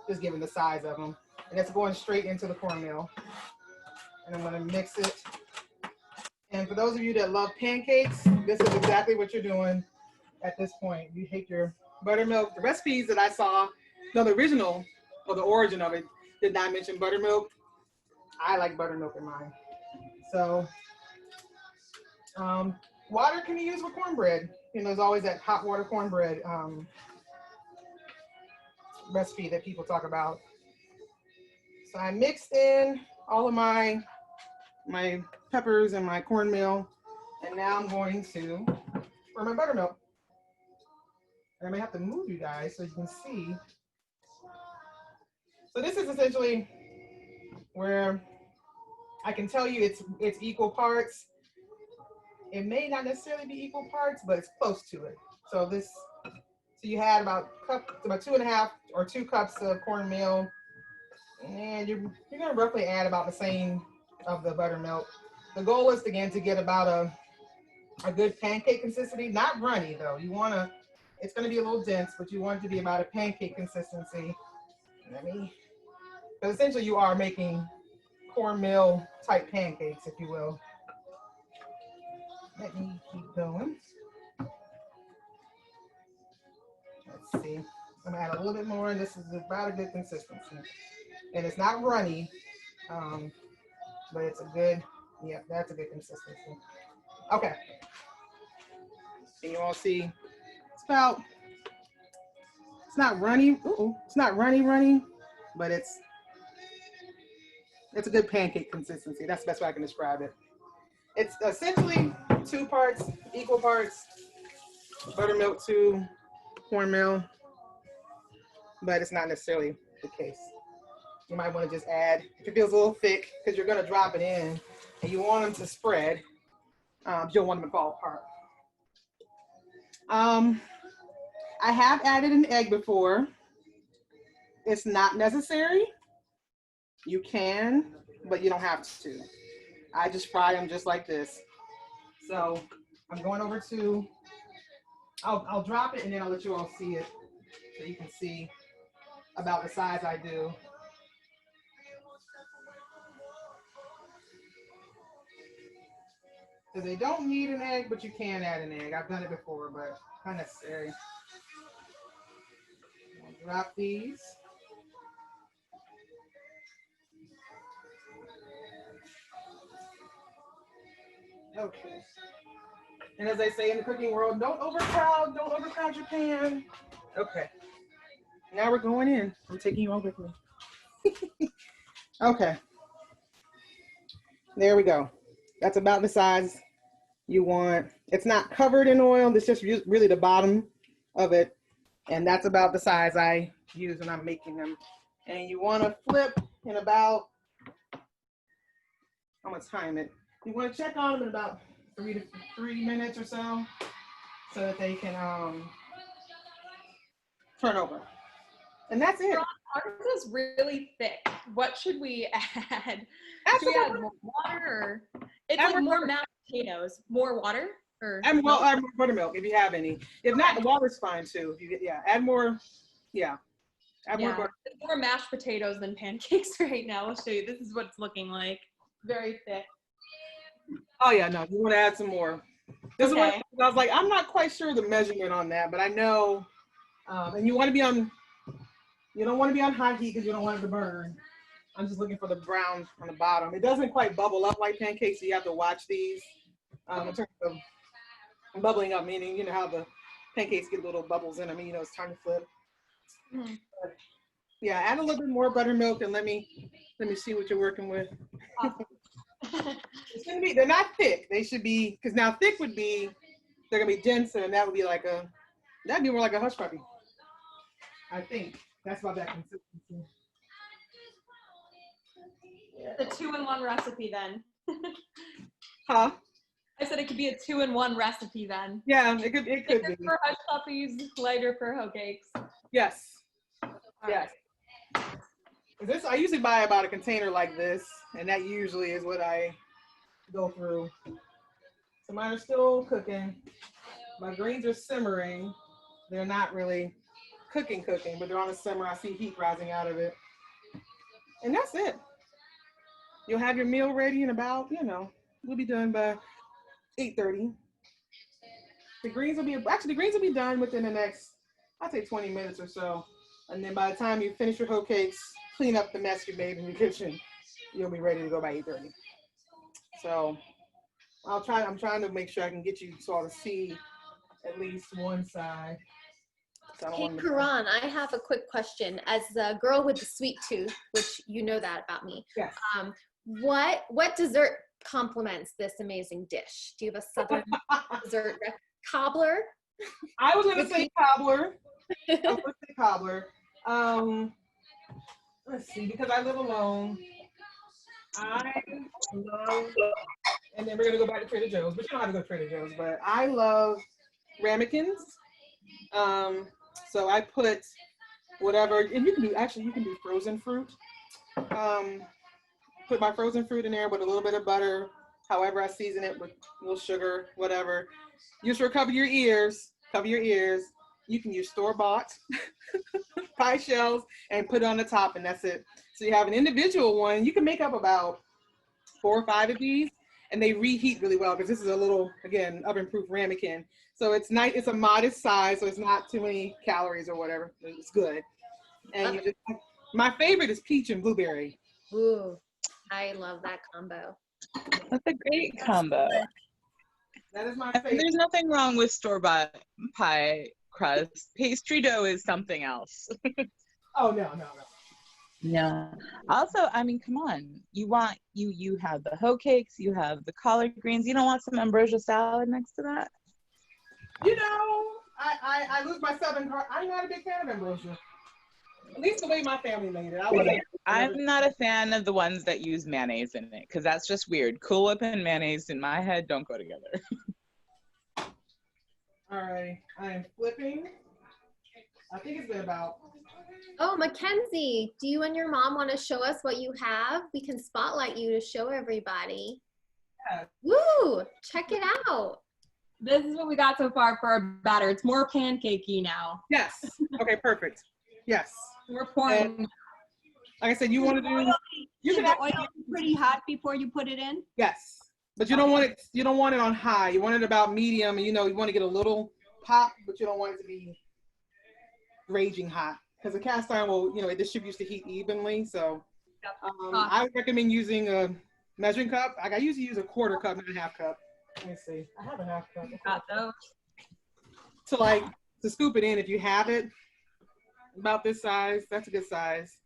just given the size of them. And it's going straight into the cornmeal. And I'm gonna mix it. And for those of you that love pancakes, this is exactly what you're doing at this point. You take your buttermilk. The recipes that I saw, no, the original or the origin of it did not mention buttermilk. I like buttermilk in mine. So water can be used with cornbread. There's always that hot water cornbread recipe that people talk about. So I mixed in all of my peppers and my cornmeal, and now I'm going to pour my buttermilk. And I may have to move you guys so you can see. So this is essentially where I can tell you it's equal parts. It may not necessarily be equal parts, but it's close to it. So you had about 2.5 or 2 cups of cornmeal, and you're gonna roughly add about the same of the buttermilk. The goal is again to get about a good pancake consistency, not runny though. It's gonna be a little dense, but you want it to be about a pancake consistency. Because essentially you are making cornmeal type pancakes, if you will. Let me keep going. Let's see. I'm gonna add a little bit more, and this is about a good consistency. And it's not runny, but it's a good, yeah, that's a good consistency. Okay. And you all see, it's not runny, it's not runny, but it's a good pancake consistency. That's the best way I can describe it. It's essentially 2 parts, equal parts, buttermilk to cornmeal, but it's not necessarily the case. You might want to just add, if it feels a little thick, because you're going to drop it in, and you want them to spread. You don't want them to fall apart. I have added an egg before. It's not necessary. You can, but you don't have to. I just fry them just like this. So I'm going over to, I'll drop it and then I'll let you all see it so you can see about the size I do. Because they don't need an egg, but you can add an egg. I've done it before, but not necessary. I'll drop these. Okay. And as they say in the cooking world, don't overcrowd your pan. Okay. Now we're going in. I'm taking you all with me. Okay. There we go. That's about the size you want. It's not covered in oil. It's just really the bottom of it. And that's about the size I use when I'm making them. And you want to flip in about, I'm going to time it. You want to check on them in about 3 minutes or so that they can turn over. And that's it. Ours is really thick. What should we add? Add Should we some add more water? Or it's Add like more more mashed potatoes. More water? Or add more, milk? add more buttermilk if you have any. If not, the water's fine too. If you get, yeah, add more, yeah. Add more Yeah, butter. it's more mashed potatoes than pancakes right now. I'll show you. This is what it's looking like. Very thick. Oh yeah, no, you want to add some more. This is what Okay. I was like, I'm not quite sure the measurement on that, but I know, and you want to be on, you don't want to be on high heat because you don't want it to burn. I'm just looking for the brown on the bottom. It doesn't quite bubble up like pancakes, so you have to watch these in terms of bubbling up, meaning, you know, how the pancakes get little bubbles in them, you know, it's time to flip. Mhm. But, yeah, add a little bit more buttermilk and let me see what you're working with. It's gonna be, they're not thick. They should be, because now thick would be, they're gonna be denser, and that would be like a, that'd be more like a hush puppy. I think that's about that consistency. The 2-in-1 recipe then. Huh? I said it could be a 2-in-1 recipe then. Yeah, it could Thicker be. for hush puppies, lighter for Hoecakes. Yes. Yes. This, I usually buy about a container like this, and that usually is what I go through. So mine are still cooking. My greens are simmering. They're not really cooking, but they're on a simmer. I see heat rising out of it. And that's it. You'll have your meal ready in about, you know, we'll be done by 8:30. The greens will be done within the next, I'd say 20 minutes or so. And then by the time you finish your hoe cakes, clean up the mess you made in your kitchen, you'll be ready to go by 8:30. So I'm trying to make sure I can get you to all to see at least one side. So I don't Hey, want to- Karan, I have a quick question. As the girl with the sweet tooth, which you know that about me, Yes. what dessert complements this amazing dish? Do you have a southern dessert? Cobbler? I was gonna say cobbler. Let's see, because I live alone. I love, and then we're gonna go back to Trader Joe's, but you don't have to go to Trader Joe's, but I love ramekins. So I put whatever, and you can do frozen fruit. Put my frozen fruit in there with a little bit of butter, however I season it, with a little sugar, whatever. You sure cover your ears. You can use store-bought pie shells and put it on the top, and that's it. So you have an individual one. You can make up about 4 or 5 of these, and they reheat really well because this is a little, again, oven-proof ramekin. So it's nice. It's a modest size, so it's not too many calories or whatever. It's good. And you just, my favorite is peach and blueberry. Ooh, I love that combo. That's a great combo. That is my And favorite. there's nothing wrong with store-bought pie crust. Pastry dough is something else. Oh, no. Yeah. Also, I mean, come on. You have the hoe cakes, you have the collard greens. You don't want some ambrosia salad next to that? You know, I lose my southern heart. I'm not a big fan of ambrosia. At least the way my family made it. I'm not a fan of the ones that use mayonnaise in it because that's just weird. Cool Whip and mayonnaise in my head don't go together. All right, I am flipping. I think it's been about. Oh, Mackenzie, do you and your mom want to show us what you have? We can spotlight you to show everybody. Yeah. Woo! Check it out. This is what we got so far for our batter. It's more pancakey now. Yes. Okay, perfect. Yes. We're pouring. And like I said, you want to do. You Should can the oil be pretty hot before you put it in? Yes, but you don't want it. You don't want it on high. You want it about medium, and you want to get a little pop, but you don't want it to be raging hot because the cast iron will, it distributes the heat evenly. So I would recommend using a measuring cup. I usually use a 1/4 cup, not a 1/2 cup. Let me see. I have a 1/2 cup. Got those. To scoop it in, if you have it about this size, that's a good size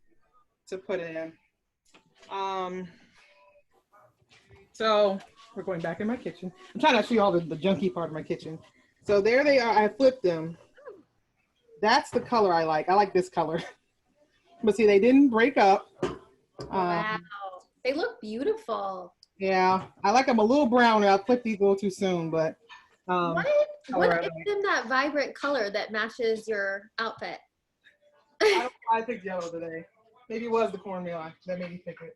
to put it in. So we're going back in my kitchen. I'm trying to show you all the junky part of my kitchen. So there they are. I flipped them. That's the color I like. I like this color. But see, they didn't break up. Wow. They look beautiful. Yeah, I like them a little browner. I flipped these a little too soon, but What gives them that vibrant color that matches your outfit? I I picked yellow today. Maybe it was the cornmeal that made me pick it.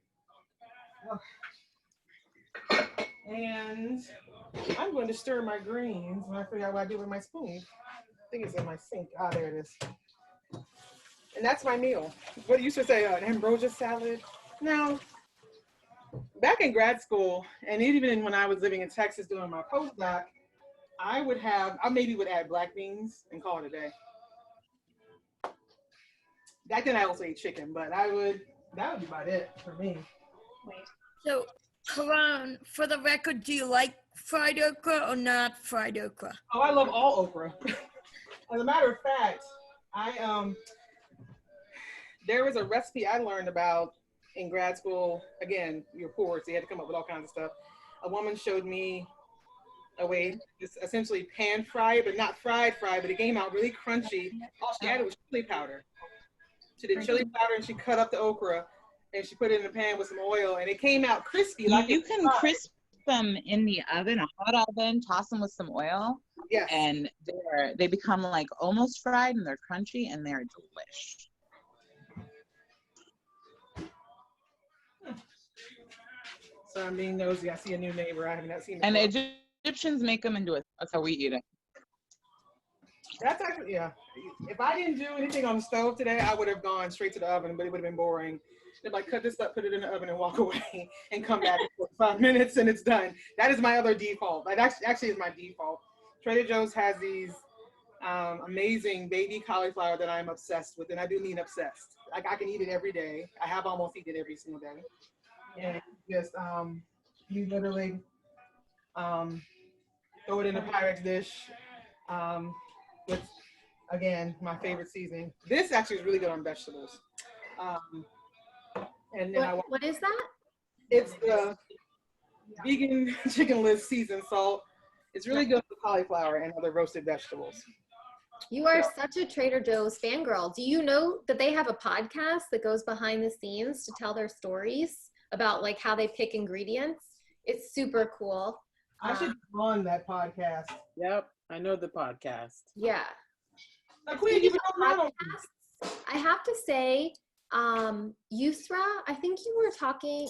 And I'm going to stir my greens when I figure out what I do with my spoon. I think it's in my sink. Ah, there it is. And that's my meal. What you should say, an ambrosia salad. Now, back in grad school, and even when I was living in Texas doing my postdoc, I maybe would add black beans and call it a day. Back then I also ate chicken, but that would be about it for me. So, Karon, for the record, do you like fried okra or not fried okra? Oh, I love all okra. As a matter of fact, there was a recipe I learned about in grad school. Again, you're poor, so you had to come up with all kinds of stuff. A woman showed me a way to just essentially pan fry it, but not fried, but it came out really crunchy. All she added was chili powder. She did chili powder and she cut up the okra and she put it in the pan with some oil and it came out crispy. You can crisp them in the oven, a hot oven, toss them with some oil. Yes. And they become like almost fried and they're crunchy and they're delish. So I'm being nosy. I see a new neighbor. I have not seen it. And Egyptians make them into it. That's how we eat it. That's actually, yeah. If I didn't do anything on the stove today, I would have gone straight to the oven, but it would have been boring. If I cut this up, put it in the oven and walk away and come back for 5 minutes and it's done. That is my other default. That actually is my default. Trader Joe's has these amazing baby cauliflower that I'm obsessed with, and I do mean obsessed. Like I can eat it every day. I have almost eaten it every single day. And just you literally throw it in a Pyrex dish with, again, my favorite seasoning. This actually is really good on vegetables. And then what is that? It's the vegan chicken list seasoned salt. It's really good for cauliflower and other roasted vegetables. You are such a Trader Joe's fangirl. Do you know that they have a podcast that goes behind the scenes to tell their stories about like how they pick ingredients? It's super cool. I should go on that podcast. Yep, I know the podcast. Yeah. Now, Queen, you I have to say, Yusra, I think you were talking.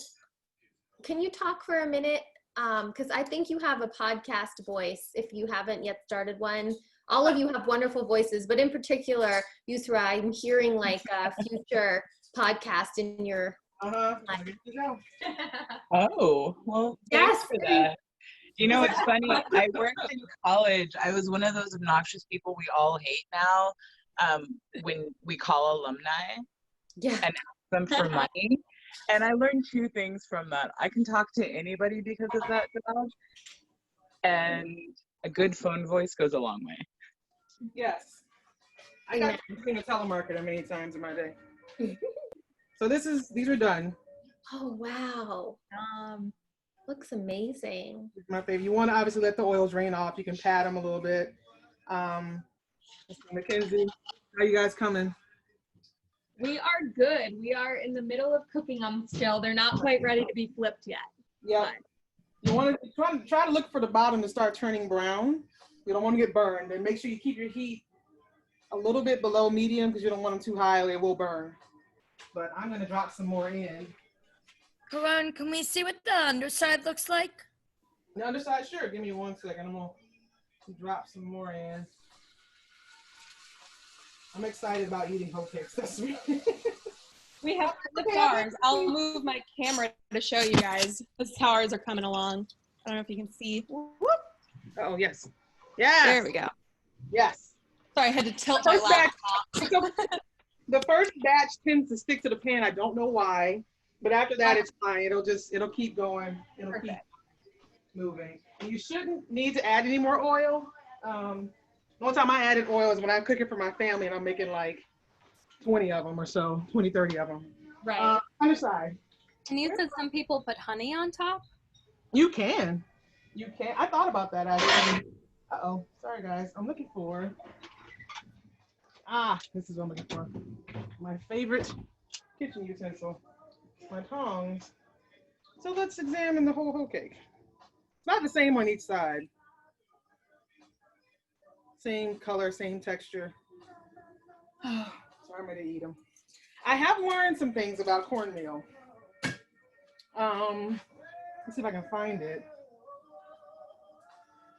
Can you talk for a minute? Because I think you have a podcast voice if you haven't yet started one. All of you have wonderful voices, but in particular, Yusra, I'm hearing like a future podcast in your life. Oh, well, thanks for that. You know, it's funny. I worked in college. I was one of those obnoxious people we all hate now when we call alumni and ask them for money. And I learned 2 things from that. I can talk to anybody because of that job. And a good phone voice goes a long way. Yes. I got being a telemarketer many times in my day. So these are done. Oh, wow. Looks amazing. My favorite. You want to obviously let the oils drain off. You can pat them a little bit. Mackenzie, how you guys coming? We are good. We are in the middle of cooking them still. They're not quite ready to be flipped yet. Yeah. You want to try to look for the bottom to start turning brown. You don't want to get burned. And make sure you keep your heat a little bit below medium because you don't want them too high or it will burn. But I'm going to drop some more in. Karon, can we see what the underside looks like? The underside, sure. Give me 1 second. I'm going to drop some more in. I'm excited about eating Hoecakes this week. We have the ours. I'll move my camera to show you guys. The ours are coming along. I don't know if you can see. Whoop. Oh, yes. Yes. There we go. Yes. Sorry, I had to tilt my laptop. The first batch tends to stick to the pan. I don't know why, but after that, it's fine. It'll keep going. It'll keep moving. And you shouldn't need to add any more oil. The one time I added oil is when I'm cooking for my family and I'm making like 20 of them or so, 20, 30 of them. Right. Underside. And you said some people put honey on top? You can. You can. I thought about that actually. Uh-oh. Sorry, guys. I'm looking for. This is what I'm looking for. My favorite kitchen utensil. My tongs. So let's examine the whole hoe cake. It's not the same on each side. Same color, same texture. So I'm ready to eat them. I have learned some things about cornmeal. Let's see if I can find it.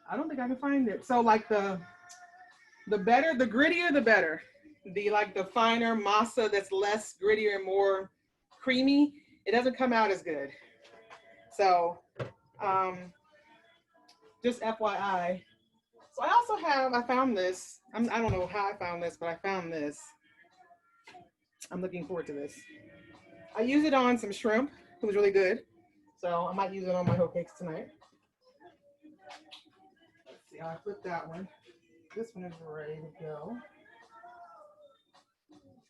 I don't think I can find it. So like the better, the grittier, the better. The finer masa that's less grittier and more creamy, it doesn't come out as good. So just FYI. So I found this. I don't know how I found this, but I found this. I'm looking forward to this. I use it on some shrimp. It was really good. So I might use it on my hoe cakes tonight. Let's see how I flip that one. This one is ready to go.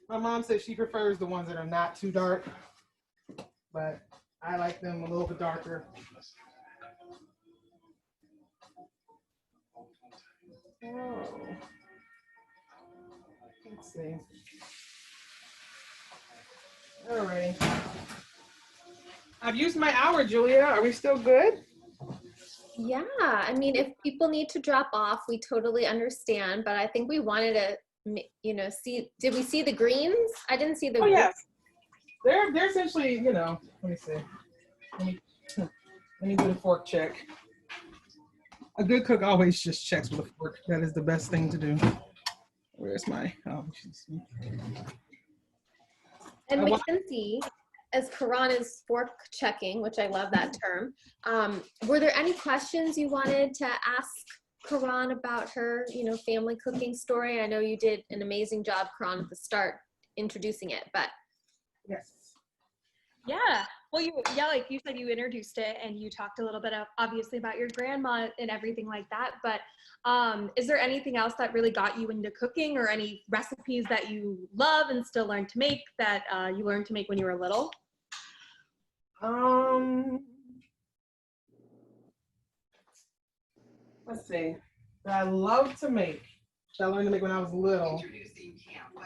My mom says she prefers the ones that are not too dark, but I like them a little bit darker. Oh. Let's see. All right. I've used my hour, Julia. Are we still good? Yeah, I mean, if people need to drop off, we totally understand, but I think we wanted to, you know, see, did we see the greens? I didn't see the Oh, yes. They're essentially, you know, let me see. Let me do the fork check. A good cook always just checks with a fork. That is the best thing to do. Where's my, oh, And Mackenzie, as Karan is fork checking, which I love that term, were there any questions you wanted to ask Karan about her, you know, family cooking story? I know you did an amazing job, Karan, at the start introducing it, but. Yes. Yeah. Well, like you said, you introduced it and you talked a little bit obviously about your grandma and everything like that. But is there anything else that really got you into cooking, or any recipes that you love and still learn to make that you learned to make when you were little? Let's see. That I love to make. That I learned to make when I was little.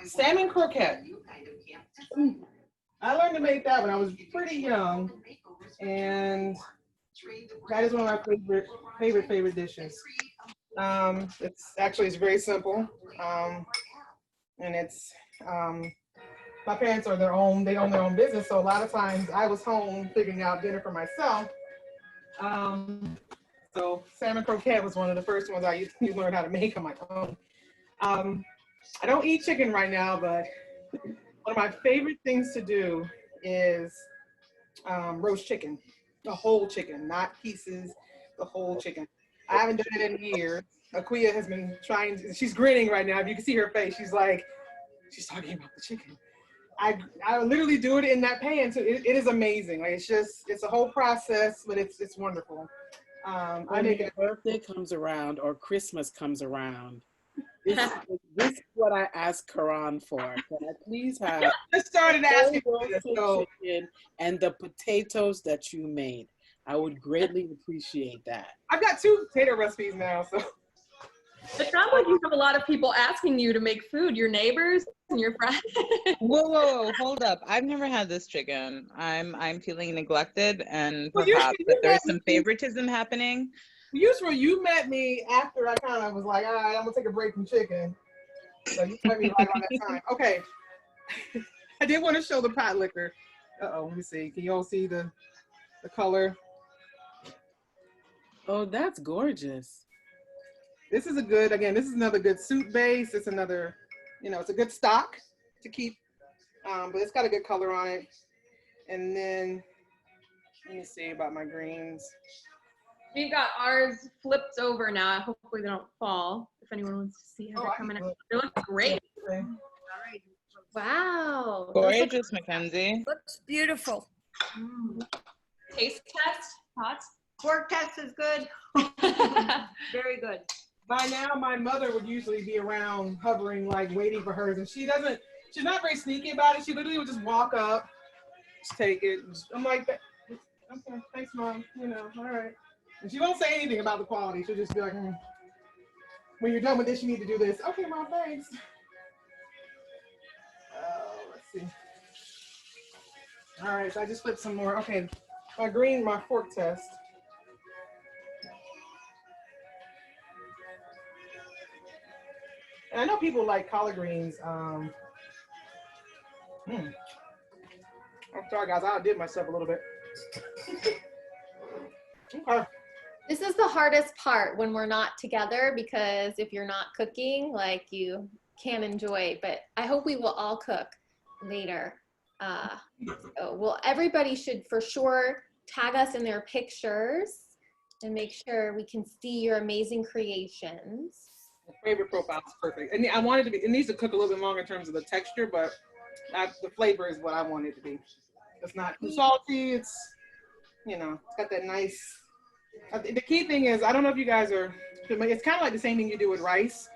Salmon croquette. I learned to make that when I was pretty young, and that is one of my favorite dishes. It's very simple, and it's my parents they own their own business, so a lot of times I was home figuring out dinner for myself. So salmon croquette was one of the first ones I used to learn how to make on my own. I don't eat chicken right now, but one of my favorite things to do is roast chicken, the whole chicken, not pieces, the whole chicken. I haven't done it in years. Akuya has been trying, she's grinning right now. If you can see her face, she's talking about the chicken. I literally do it in that pan, so it is amazing. Like it's a whole process, but it's wonderful. When your birthday comes around or Christmas comes around, this is what I asked Karan for. Can I please have just started asking chicken and the potatoes that you made? I would greatly appreciate that. I've got 2 potato recipes now, so. It sounds like you have a lot of people asking you to make food, your neighbors and your friends. Whoa, hold up. I've never had this chicken. I'm feeling neglected, and perhaps that there's some favoritism happening. Usually you met me after I kind of was like, all right, I'm gonna take a break from chicken. So you met me right around that time. Okay. I did want to show the pot liquor. Uh-oh, let me see. Can you all see the color? Oh, that's gorgeous. This is this is another good soup base. It's another, it's a good stock to keep, but it's got a good color on it. And then, let me see about my greens. We've got ours flipped over now. Hopefully they don't fall. If anyone wants to see how they're coming out. They look great. Okay. Wow. Gorgeous, Mackenzie. Looks beautiful. Taste test, thoughts? Fork test is good. Very good. By now, my mother would usually be around hovering, like waiting for hers, and she's not very sneaky about it. She literally would just walk up, just take it. I'm like, okay, thanks, Mom. All right. And she won't say anything about the quality. She'll just be like, when you're done with this, you need to do this. Okay, Mom, thanks. Let's see. All right, so I just flipped some more. Okay, my fork test. And I know people like collard greens I'm sorry, guys. I outdid myself a little bit. Okay. This is the hardest part when we're not together, because if you're not cooking, like, you can't enjoy. But I hope we will all cook later. So, everybody should for sure tag us in their pictures and make sure we can see your amazing creations. My favorite profile is perfect. And I want it to be, it needs to cook a little bit longer in terms of the texture, but the flavor is what I want it to be. It's not too salty. It's, you know, it's got that nice, the key thing is, I don't know if you guys are, it's kind of like the same thing you do with rice.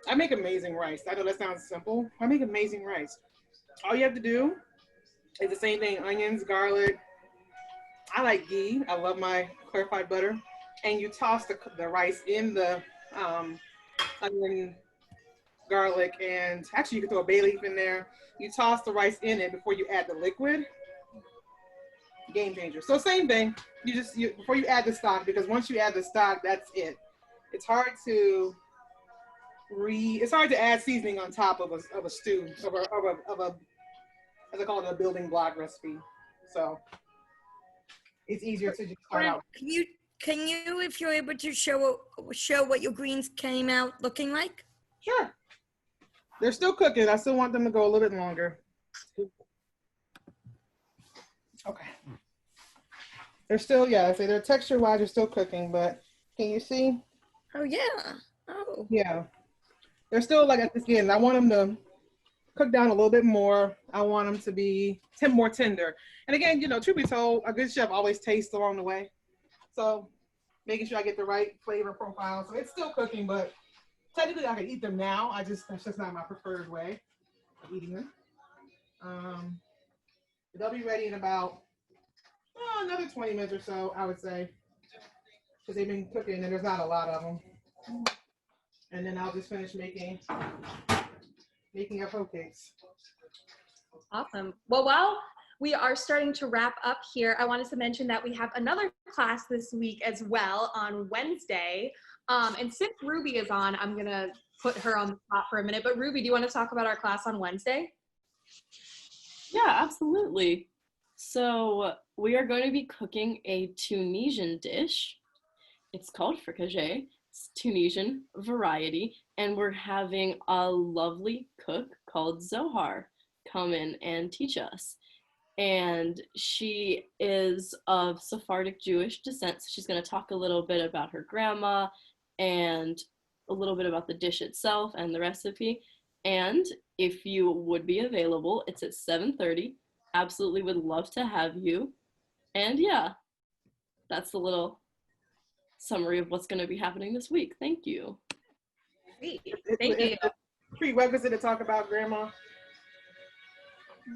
I make amazing rice. I know that sounds simple. I make amazing rice. All you have to do is the same thing, onions, garlic. I like ghee. I love my clarified butter. And you toss the rice in the onion, garlic, and actually you can throw a bay leaf in there. You toss the rice in it before you add the liquid. Game changer. So same thing. Before you add the stock, because once you add the stock, that's it. It's hard to add seasoning on top of a stew, of a as I call it, a building block recipe. So it's easier to just start out. Can you, if you're able to show what your greens came out looking like? Sure. They're still cooking. I still want them to go a little bit longer. Okay. They're still, I say they're texture-wise, they're still cooking, but can you see? Oh, yeah. Oh. Yeah. They're still like at this end. I want them to cook down a little bit more. I want them to be more tender. And again, you know, truth be told, a good chef always tastes along the way. So making sure I get the right flavor profile. So it's still cooking, but technically I can eat them now. That's just not my preferred way of eating them. They'll be ready in about another 20 minutes or so, I would say, because they've been cooking and there's not a lot of them. And then I'll just finish making up hoecakes. Awesome. Well, while we are starting to wrap up here, I wanted to mention that we have another class this week as well on Wednesday. And since Ruby is on, I'm going to put her on the spot for a minute. But Ruby, do you want to talk about our class on Wednesday? Yeah, absolutely. So we are going to be cooking a Tunisian dish. It's called fricasé. It's Tunisian variety. And we're having a lovely cook called Zohar come in and teach us. And she is of Sephardic Jewish descent. So she's going to talk a little bit about her grandma and a little bit about the dish itself and the recipe. And if you would be available, it's at 7:30. Absolutely would love to have you. And yeah, that's the little summary of what's going to be happening this week. Thank you. Great. Thank you. Prerequisite to talk about grandma?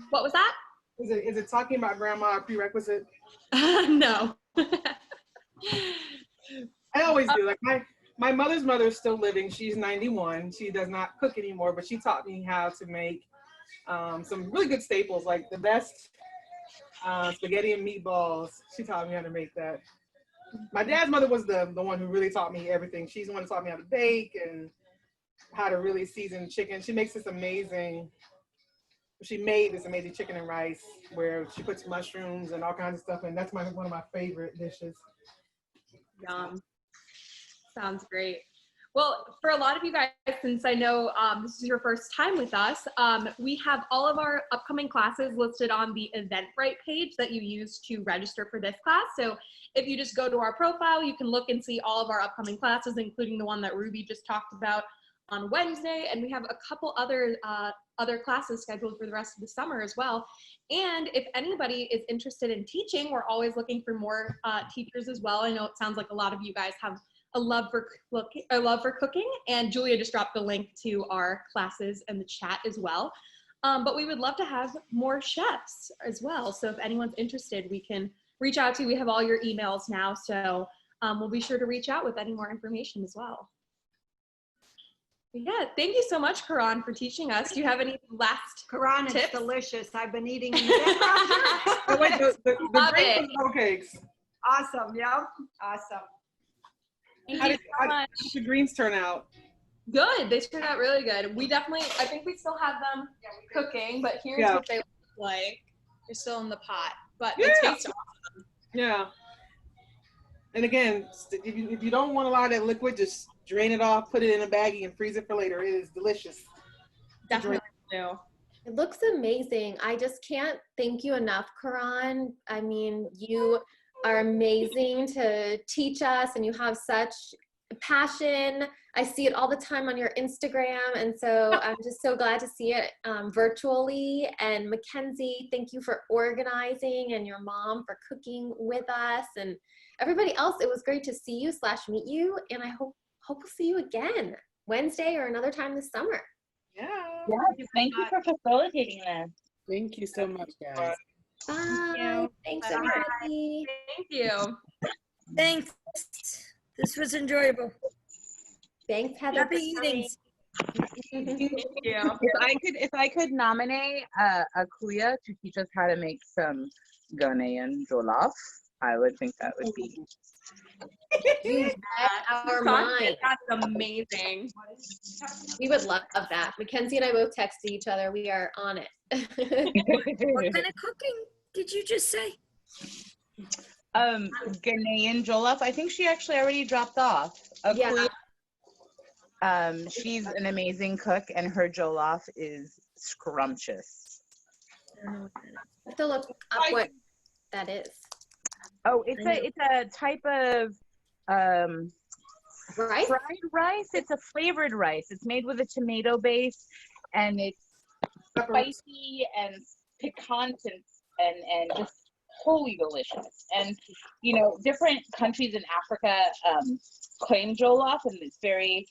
What was that? Is it talking about grandma a prerequisite? No. I always do. Like my mother's mother is still living. She's 91. She does not cook anymore, but she taught me how to make some really good staples, like the best spaghetti and meatballs. She taught me how to make that. My dad's mother was the one who really taught me everything. She's the one who taught me how to bake and how to really season chicken. She made this amazing chicken and rice where she puts mushrooms and all kinds of stuff, and that's one of my favorite dishes. Yum. Sounds great. Well, for a lot of you guys, since I know this is your first time with us, we have all of our upcoming classes listed on the Eventbrite page that you use to register for this class. So if you just go to our profile, you can look and see all of our upcoming classes, including the one that Ruby just talked about on Wednesday. And we have a couple other classes scheduled for the rest of the summer as well. And if anybody is interested in teaching, we're always looking for more teachers as well. I know it sounds like a lot of you guys have a love for cooking, and Julia just dropped the link to our classes in the chat as well. But we would love to have more chefs as well. So if anyone's interested, we can reach out to you. We have all your emails now, so we'll be sure to reach out with any more information as well. Yeah, thank you so much, Karon, for teaching us. Do you have any last Karon, tips? it's delicious. I've been eating in the background. Oh, wait, the Love great it. hoecakes. Awesome, yeah, awesome. Thank How you did so much. the greens turn out? Good. They turned out really good. We definitely, I think we still have them cooking, but here's what they look like. They're still in the pot, but they taste awesome. Yeah. And again, if you don't want a lot of that liquid, just drain it off, put it in a baggie, and freeze it for later. It is delicious. Definitely do. It looks amazing. I just can't thank you enough, Karan. I mean, you are amazing to teach us, and you have such passion. I see it all the time on your Instagram, and so I'm just so glad to see it virtually. And Mackenzie, thank you for organizing, and your mom for cooking with us, and everybody else. It was great to see you / meet you, and I hope we'll see you again Wednesday or another time this summer. Yeah. Yes, thank you for facilitating this. Thank you so much, guys. Bye. Thanks, everybody. Thank you. Thanks. This was enjoyable. Thanks, Heather. Happy eatings. Thank you. If I could nominate a Kuya to teach us how to make some Ghanaian jollof, I would think that would be. You read our mind. That's amazing. We would love that. Mackenzie and I both texted each other. We are on it. What kind of cooking did you just say? Ghanaian jollof. I think she actually already dropped off. Yeah. She's an amazing cook, and her jollof is scrumptious. I have to look up what that is. Oh, it's a type of Rice? fried rice. It's a flavored rice. It's made with a tomato base, and it's spicy and piquant and just wholly delicious. And different countries in Africa claim jollof, and it's very